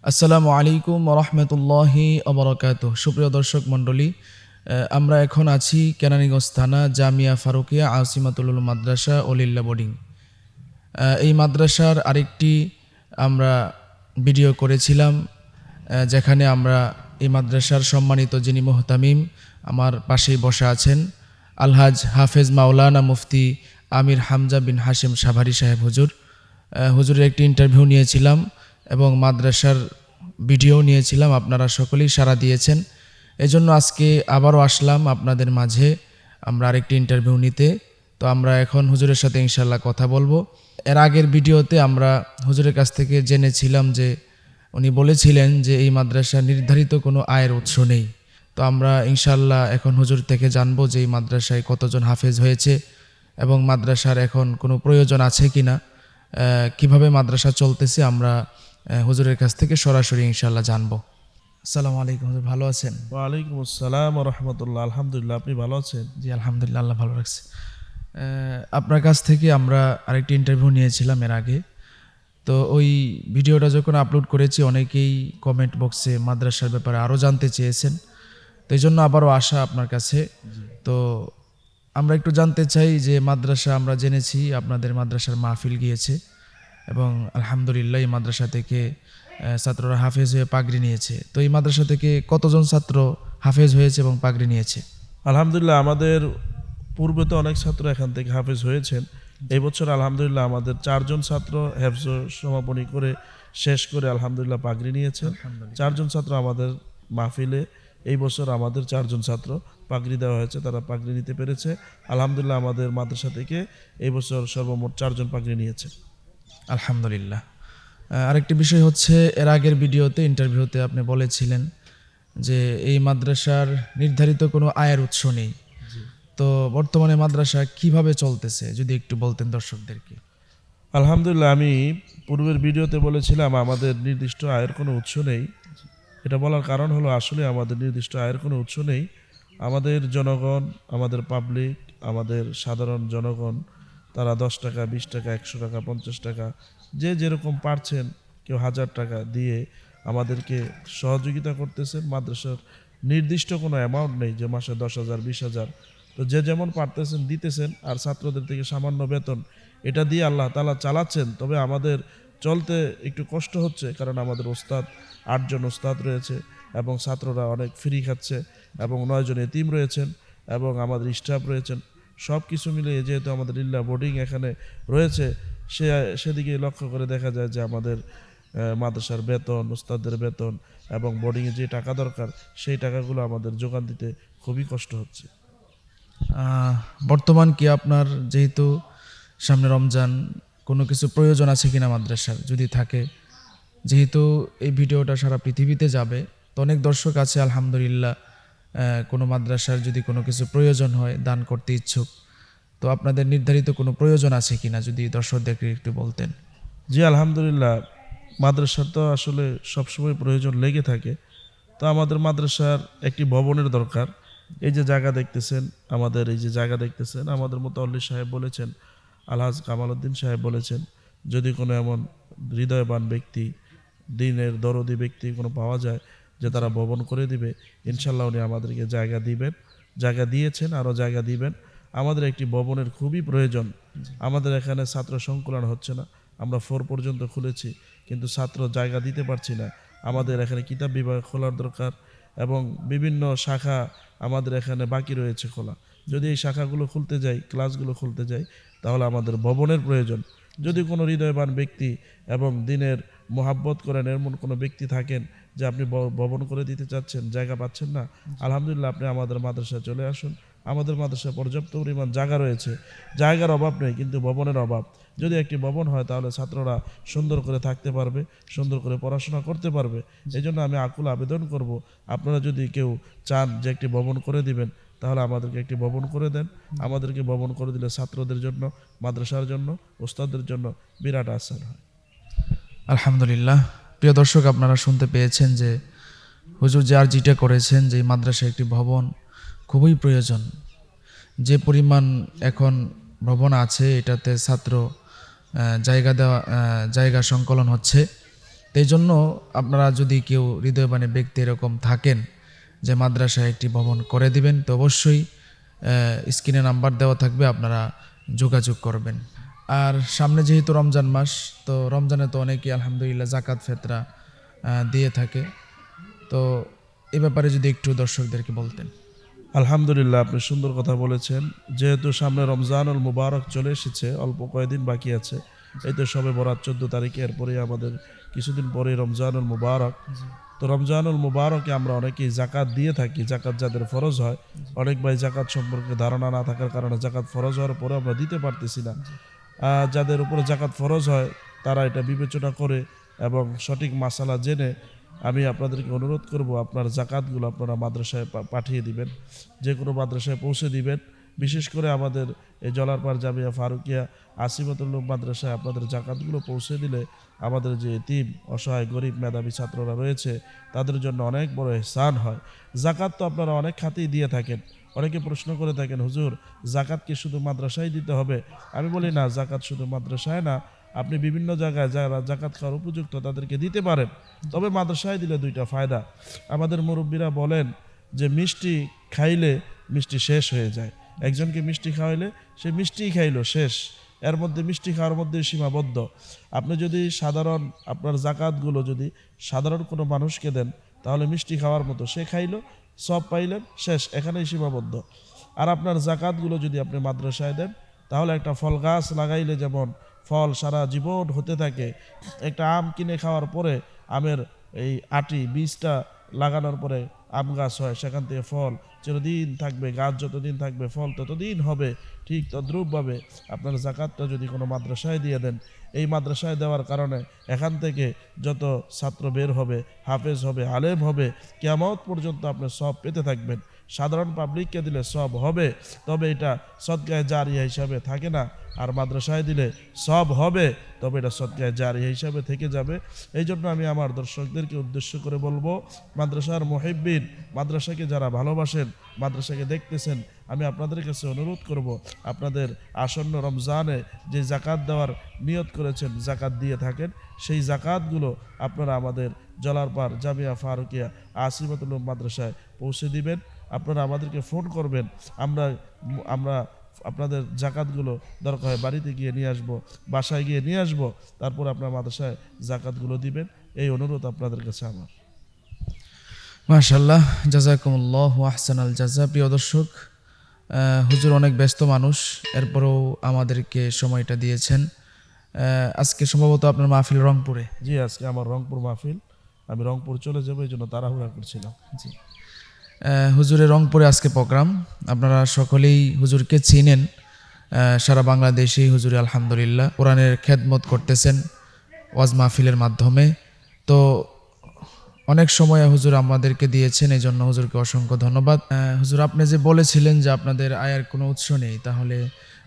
আসসালামু আলাইকুম রহমতুল্লাহি আবরাকাতুহ। সুপ্রিয় দর্শক মণ্ডলী, আমরা এখন আছি কেরানীগঞ্জ থানা জামিয়া ফারুকিয়া আসিমাতুল উলুম মাদ্রাসা ওলিল্লা বোর্ডিং। এই মাদ্রাসার আরেকটি আমরা ভিডিও করেছিলাম, যেখানে আমরা এই মাদ্রাসার সম্মানিত যিনি মুহতামিম আমার পাশেই বসে আছেন, আলহাজ হাফেজ মাওলানা মুফতি আমির হামজা বিন হাশেম সাভারি সাহেব হুজুরের একটি ইন্টারভিউ নিয়েছিলাম এবং মাদ্রাসার ভিডিও নিয়েছিলাম। আপনারা সকলেই সাড়া দিয়েছেন, এজন্য আজকে আবারও আসলাম আপনাদের মাঝে আমরা আরেকটি ইন্টারভিউ নিতে। তো আমরা এখন হুজুরের সাথে ইনশাল্লাহ কথা বলবো। এর আগের ভিডিওতে আমরা হুজুরের কাছ থেকে জেনেছিলাম যে উনি বলেছিলেন যে এই মাদ্রাসা নির্ধারিত কোনো আয়ের উৎস নেই। তো আমরা ইনশাল্লাহ এখন হুজুর থেকে জানবো যে এই মাদ্রাসায় কতজন হাফেজ হয়েছে এবং মাদ্রাসার এখন কোনো প্রয়োজন আছে কিনা, কিভাবে মাদ্রাসা চলতেছে আমরা হুজুরের কাছ থেকে সরাসরি ইনশাল্লাহ জানবো। আসসালামু আলাইকুম হুজুর, ভালো আছেন? ওয়ালাইকুম আসসালাম ওয়া রাহমাতুল্লাহ। আলহামদুলিল্লাহ, আপনি ভালো আছেন? জি আলহামদুলিল্লাহ, আল্লাহ ভালো রাখছে। আপনার কাছ থেকে আমরা আরেকটি ইন্টারভিউ নিয়েছিলাম এর আগে। তো ওই ভিডিওটা যখন আপলোড করেছি অনেকেই কমেন্ট বক্সে মাদ্রাসার ব্যাপারে আরও জানতে চেয়েছেন, তো এই জন্য আবারও আসা আপনার কাছে। তো আমরা একটু জানতে চাই যে মাদ্রাসা, আমরা জেনেছি আপনাদের মাদ্রাসার মাহফিল গিয়েছে এবং আলহামদুলিল্লাহ এই মাদ্রাসা থেকে ছাত্ররা হাফেজ হয়ে পাগড়ি নিয়েছে। তো এই মাদ্রাসা থেকে কতজন ছাত্র হাফেজ হয়েছে এবং পাগড়ি নিয়েছে? আলহামদুলিল্লাহ, আমাদের পূর্বে তো অনেক ছাত্র এখান থেকে হাফেজ হয়েছেন। এই বছর আলহামদুলিল্লাহ আমাদের 4জন ছাত্র হেফজ সমাপনী করে শেষ করে আলহামদুলিল্লাহ পাগড়ি নিয়েছেন। 4জন ছাত্র আমাদের মাহফিলে এই বছর আমাদের 4জন ছাত্র পাগড়ি দেওয়া হয়েছে, তারা পাগড়ি নিতে পেরেছে। আলহামদুলিল্লাহ আমাদের মাদ্রাসা থেকে এই বছর সর্বমোট 4জন পাগড়ি নিয়েছে। আলহামদুলিল্লাহ। আরেকটি বিষয় হচ্ছে, এর আগের ভিডিওতে ইন্টারভিউতে আপনি বলেছিলেন যে এই মাদ্রাসার নির্ধারিত কোনো আয়ের উৎস নেই। তো বর্তমানে মাদ্রাসা কিভাবে চলতেছে যদি একটু বলতেন দর্শকদেরকে। আলহামদুলিল্লাহ, আমি পূর্বের ভিডিওতে বলেছিলাম আমাদের নির্দিষ্ট আয়ের কোনো উৎস নেই। এটা বলার কারণ হলো আসলে আমাদের নির্দিষ্ট আয়ের কোনো উৎস নেই। আমাদের জনগণ, আমাদের পাবলিক, আমাদের সাধারণ জনগণ, তারা 10 টাকা, 20 টাকা, 100 টাকা, 50 টাকা, যে যেরকম পারছেন, কেউ 1000 টাকা দিয়ে আমাদেরকে সহযোগিতা করতেছেন। মাদ্রাসার নির্দিষ্ট কোনো অ্যামাউন্ট নেই যে মাসে 10,000, 20,000, তো যে যেমন পারতেছেন দিতেছেন। আর ছাত্রদের থেকে সামান্য বেতন, এটা দিয়ে আল্লাহ তাআলা চালাচ্ছেন। তবে আমাদের চলতে একটু কষ্ট হচ্ছে, কারণ আমাদের ওস্তাদ 8জন ওস্তাদ রয়েছে এবং ছাত্ররা অনেক ফ্রি খাচ্ছে এবং 9জন এতিম রয়েছেন এবং আমাদের স্টাফ রয়েছেন। সব কিছু মিলিয়ে যেহেতু আমাদের লিল্লা বোর্ডিং এখানে রয়েছে, সেদিকে লক্ষ্য করে দেখা যায় যে আমাদের মাদ্রাসার বেতন, ওস্তাদদের বেতন এবং বোর্ডিংয়ে যে টাকা দরকার সেই টাকাগুলো আমাদের যোগান দিতে খুবই কষ্ট হচ্ছে। বর্তমান কি আপনার, যেহেতু সামনে রমজান, কোনো কিছু প্রয়োজন আছে কিনা মাদ্রাসার? যদি থাকে, যেহেতু এই ভিডিওটা সারা পৃথিবীতে যাবে, তো অনেক দর্শক আছে আলহামদুলিল্লাহ, কোনো মাদ্রাসার যদি কোনো কিছু প্রয়োজন হয় দান করতে ইচ্ছুক, তো আপনাদের নির্ধারিত কোনো প্রয়োজন আছে কিনা যদি দর্শকদেরকে একটু বলতেন। জি আলহামদুলিল্লাহ, মাদ্রাসার তো আসলে সবসময় প্রয়োজন লেগে থাকে। তো আমাদের মাদ্রাসার একটি ভবনের দরকার। এই যে জায়গা দেখতেছেন, আমাদের মোতাল্লি সাহেব বলেছেন, আলহাজ কামাল উদ্দিন সাহেব বলেছেন, যদি কোনো এমন হৃদয়বান ব্যক্তি, দিনের দরদি ব্যক্তি কোনো পাওয়া যায় যে তারা ভবন করে দিবে, ইনশাল্লাহ উনি আমাদেরকে জায়গা দিবেন, জায়গা দিয়েছেন, আরও জায়গা দিবেন। আমাদের একটি ভবনের খুবই প্রয়োজন। আমাদের এখানে ছাত্র সংকুলন হচ্ছে না। আমরা 4 পর্যন্ত খুলেছি, কিন্তু ছাত্র জায়গা দিতে পারছি না। আমাদের এখানে কিতাব বিভাগ খোলার দরকার এবং বিভিন্ন শাখা আমাদের এখানে বাকি রয়েছে খোলা। যদি এই শাখাগুলো খুলতে যাই, ক্লাসগুলো খুলতে যাই, তাহলে আমাদের ভবনের প্রয়োজন। যদি কোনো হৃদয়বান ব্যক্তি এবং দিনের মোহাব্বত করেন এমন কোনো ব্যক্তি থাকেন যে আপনি ভবন করে দিতে চাচ্ছেন, জায়গা পাচ্ছেন না, আলহামদুলিল্লাহ আপনি আমাদের মাদ্রাসায় চলে আসুন। আমাদের মাদ্রাসায় পর্যাপ্ত পরিমাণ জায়গা রয়েছে, জায়গার অভাব নেই, কিন্তু ভবনের অভাব। যদি একটি ভবন হয় তাহলে ছাত্ররা সুন্দর করে থাকতে পারবে, সুন্দর করে পড়াশোনা করতে পারবে। এই জন্য আমি আকুল আবেদন করব, আপনারা যদি কেউ চান যে একটি ভবন করে দিবেন, তাহলে আমাদেরকে একটি ভবন করে দেন। আমাদেরকে ভবন করে দিলে ছাত্রদের জন্য, মাদ্রাসার জন্য, ওস্তাদদের জন্য বিরাট আসান হয়। আলহামদুলিল্লাহ। প্রিয় দর্শক, আপনারা শুনতে পেয়েছেন যে হুজুর যে আরজিটা করেছেন যে মাদ্রাসায় একটি ভবন খুবই প্রয়োজন। যে পরিমাণ এখন ভবন আছে এটাতে ছাত্র জায়গা সংকলন হচ্ছে, তো এই জন্য আপনারা যদি কেউ হৃদয়বান ব্যক্তি এরকম থাকেন যে মাদ্রাসায় একটি ভবন করে দিবেন, তো অবশ্যই স্ক্রিনে নাম্বার দেওয়া থাকবে, আপনারা যোগাযোগ করবেন। আর সামনে যেহেতু রমজান মাস, তো রমজানে তো অনেকেই আলহামদুলিল্লাহ জাকাত ফেতরা দিয়ে থাকে, তো এ ব্যাপারে যদি একটু দর্শকদেরকে বলতেন। আলহামদুলিল্লাহ, আপনি সুন্দর কথা বলেছেন। যেহেতু সামনে রমজানুল মুবারক চলে এসেছে, অল্প কয়েকদিন বাকি আছে। এই তো সবে বরাত 14 তারিখে, এরপরে আমাদের কিছুদিন পরে রমজানুল মুবারক। তো রমজানুল মুবারকে আমরা অনেকেই জাকাত দিয়ে থাকি। জাকাত যাদের ফরজ হয়, অনেক ভাই জাকাত সম্পর্কে ধারণা না থাকার কারণে জাকাত ফরজ হওয়ার পরে আমরা দিতে পারতেছি না। যাদের উপরে জাকাত ফরজ হয় তারা এটা বিবেচনা করে এবং সঠিক মাসালা জেনে আমি আপনাদেরকে অনুরোধ করব, আপনার জাকাতগুলো আপনারা মাদ্রাসায় পাঠিয়ে দিবেন, যে কোনো মাদ্রাসায় পৌঁছে দিবেন। বিশেষ করে আমাদের এই জলারপাড় জামিয়া ফারুকিয়া আসিমাতুল উলুম মাদ্রাসায় আপনাদের জাকাতগুলো পৌঁছে দিলে আমাদের যে এতিম, অসহায়, গরিব, মেধাবী ছাত্ররা রয়েছে তাদের জন্য অনেক বড় ইহসান হয়। জাকাত তো আপনারা অনেক খাতেই দিয়ে থাকেন। অনেকে প্রশ্ন করে থাকেন, হুজুর জাকাত কি শুধু মাদ্রাসায় দিতে হবে? আমি বলি না, জাকাত শুধু মাদ্রাসায় না, আপনি বিভিন্ন জায়গায় যারা জাকাত খাওয়ার উপযুক্ত তাদেরকে দিতে পারেন। তবে মাদ্রাসায় দিলে দুইটা ফায়দা। আমাদের মুরব্বীরা বলেন যে মিষ্টি খাইলে মিষ্টি শেষ হয়ে যায়। একজনকে মিষ্টি খাওয়াইলে সে মিষ্টিই খাইলো, শেষ। এর মধ্যে মিষ্টি খাওয়ার মধ্যে সীমাবদ্ধ। আপনি যদি সাধারণ আপনার জাকাতগুলো যদি সাধারণ কোনো মানুষকে দেন তাহলে মিষ্টি খাওয়ার মতো, সে খাইলো, সব পাইলেন, শেষ, এখানেই সীমাবদ্ধ। আর আপনার জাকাতগুলো যদি আপনি মাদ্রাসায় দেন তাহলে একটা ফল গাছ লাগাইলে যেমন ফল সারা জীবন হতে থাকে, একটা আম কিনে খাওয়ার পরে আমের এই আটি বীজটা লাগানোর পরে আম গাছ হয়, সেখান থেকে ফল চিরদিন থাকবে, গাছ যতদিন থাকবে ফল ততদিন হবে। ঠিক তদ্রূপভাবে আপনার জাকাতটা যদি কোনো মাদ্রাসায় দিয়ে দেন, এই মাদ্রাসায় দেওয়ার কারণে এখান থেকে যত ছাত্র বের হবে, হাফেজ হবে, আলেম হবে, কিয়ামত পর্যন্ত আপনি সব পেতে থাকবেন। সাধারণ পাবলিককে দিলে সব হবে, তবে এটা সদকায়ে জারিয়া হিসাবে থাকে না। আর মাদ্রাসায় দিলে সব হবে, তবে এটা সদকায়ে জারিয়া হিসাবে থেকে যাবে। এই জন্য আমি আমার দর্শকদেরকে উদ্দেশ্য করে বলবো, মাদ্রাসার মুহিব্বিন, মাদ্রাসাকে যারা ভালোবাসেন, মাদ্রাসাকে দেখতেছেন, আমি আপনাদের কাছে অনুরোধ করব, আপনাদের আসন্ন রমজানে যে জাকাত দেওয়ার নিয়ত করেছেন, জাকাত দিয়ে থাকেন, সেই জাকাতগুলো আপনারা আমাদের জলারপাড় জামিয়া ফারুকিয়া আসিমাতুল উলুম মাদ্রাসায় পৌঁছে দিবেন। আপনারা আমাদেরকে ফোন করবেন, আমরা আমরা আপনাদের জাকাতগুলো দরকার হয় বাড়িতে গিয়ে নিয়ে আসবো, বাসায় গিয়ে নিয়ে আসবো, তারপর আপনার মাদ্রাসায় জাকাতগুলো দিবেন। এই অনুরোধ আপনাদের কাছে আমার। মাশাআল্লাহ, জাযাকুমুল্লাহু আহসানাল জাযা। প্রিয় দর্শক, হুজুর অনেক ব্যস্ত মানুষ, এরপরেও আমাদেরকে সময়টা দিয়েছেন। আজকে সম্ভবত আপনার মাহফিল রংপুরে। জি, আজকে আমার রংপুর মাহফিল, আমি রংপুর চলে যাবো, এই জন্য তাড়াহুড়া করছিলাম। জি, হুজুরের রংপুরে আজকে প্রোগ্রাম। আপনারা সকলেই হুজুরকে চিনেন, সারা বাংলাদেশেই হুজুর আলহামদুলিল্লাহ কোরআনের খেদমত করতেছেন ওয়াজ মাহফিলের মাধ্যমে। তো অনেক সময় হুজুর আমাদেরকে দিয়েছেন, এই জন্য হুজুরকে অসংখ্য ধন্যবাদ। হুজুর, আপনি যে বলেছিলেন যে আপনাদের আয়ের কোনো উৎস নেই, তাহলে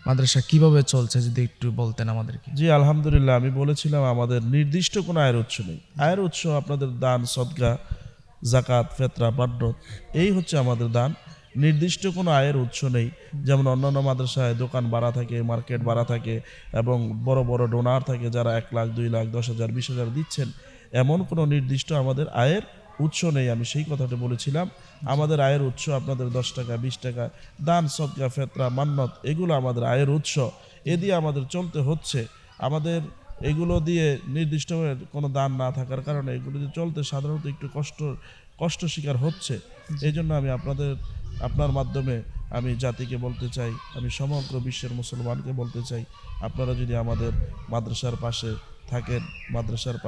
মাদ্রাসা কিভাবে চলছে যদি একটু বলতেন আমাদেরকে। জি আলহামদুলিল্লাহ, আমি বলেছিলাম আমাদের নির্দিষ্ট কোনো আয়ের উৎস নেই। আয়ের উৎস আপনাদের দান, সদকা, জাকাত, ফেতরা, বাড্ডত, এই হচ্ছে আমাদের দান। নির্দিষ্ট কোনো আয়ের উৎস নেই। যেমন অন্যান্য মাদ্রাসায় দোকান ভাড়া থাকে, মার্কেট ভাড়া থাকে এবং বড় বড় ডোনার থাকে যারা 1 লাখ, 2 লাখ, 10,000, 20,000 দিচ্ছেন, এমন কোনো নির্দিষ্ট আমাদের আয়ের উৎস নেই। আমি সেই কথাটা বলেছিলাম। আমাদের আয়ের উৎস আপনাদের 10 টাকা, 20 টাকা দান, সদকা, ফেতরা, মান্নত, এগুলো আমাদের আয়ের উৎস। এ দিয়ে আমাদের চলতে হচ্ছে। আমাদের এগুলো দিয়ে নির্দিষ্ট কোনো দান না থাকার কারণে এগুলো দিয়ে চলতে সাধারণত একটু কষ্ট স্বীকার হচ্ছে। এই জন্য আমি আপনার মাধ্যমে আমি জাতিকে বলতে চাই, আমি সমগ্র বিশ্বের মুসলমানকে বলতে চাই, আপনারা যদি আমাদের মাদ্রাসার পাশে থাকেন, মাদ্রাসার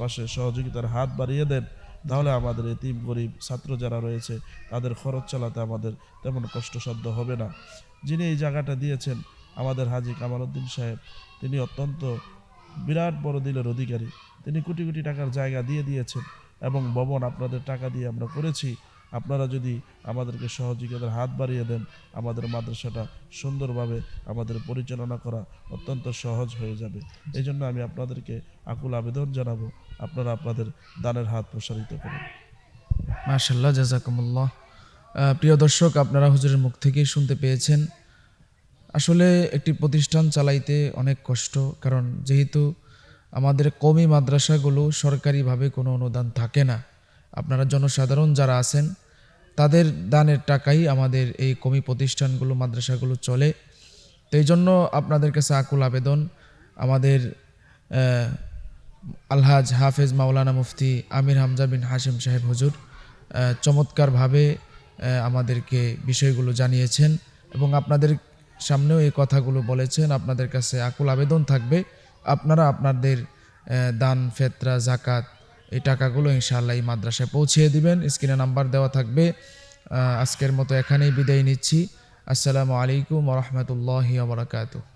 পাশে সহযোগিতার হাত বাড়িয়ে দেন, তাহলে আমাদের এতিম গরিব ছাত্র যারা রয়েছে তাদের খরচ চালাতে আমাদের তেমন কষ্টসাধ্য হবে না। যিনি এই জায়গাটা দিয়েছেন আমাদের হাজী কামাল উদ্দিন সাহেব, তিনি অত্যন্ত বিরাট বড় দিলের অধিকারী। তিনি কোটি কোটি টাকার জায়গা দিয়ে দিয়েছেন এবং ভবন আপনাদের টাকা দিয়ে আমরা করেছি। আপনারা যদি আমাদেরকে সহযোগিতার হাত বাড়িয়ে দেন, আমাদের মাদ্রাসাটা সুন্দরভাবে আমাদের পরিচালনা করা অত্যন্ত সহজ হয়ে যাবে। এই জন্য আমি আপনাদেরকে আকুল আবেদন জানাবো, আপনারা আপনাদের দানের হাত প্রসারিত করুন। মাশাআল্লাহ, জাযাকুমুল্লাহ। প্রিয় দর্শক, আপনারা হুজুরের মুখ থেকেই শুনতে পেয়েছেন, আসলে একটি প্রতিষ্ঠান চালাইতে অনেক কষ্ট। কারণ যেহেতু আমাদের কওমি মাদ্রাসাগুলো সরকারিভাবে কোনো অনুদান থাকে না। আপনারা জনসাধারণ যারা আছেন তাদের দানের টাকাই আমাদের এই কওমি প্রতিষ্ঠানগুলো মাদ্রাসাগুলো চলে। তো এই জন্য আপনাদের কাছে আকুল আবেদন, আমাদের আলহাজ হাফেজ মাওলানা মুফতি আমির হামজা বিন হাশিম সাহেব হুজুর চমৎকারভাবে আমাদেরকে বিষয়গুলো জানিয়েছেন এবং আপনাদের সামনেও এই কথাগুলো বলেছেন। আপনাদের কাছে আকুল আবেদন থাকবে, আপনারা আপনাদের দান ফেতরা জাকাত এই টাকাগুলো ইনশাআল্লাহ এই মাদ্রাসায় পৌঁছিয়ে দিবেন। স্ক্রিনে নাম্বার দেওয়া থাকবে। আজকের মতো এখানেই বিদায় নিচ্ছি। আসসালামু আলাইকুম ওয়া রাহমাতুল্লাহি ওয়া বারাকাতুহু।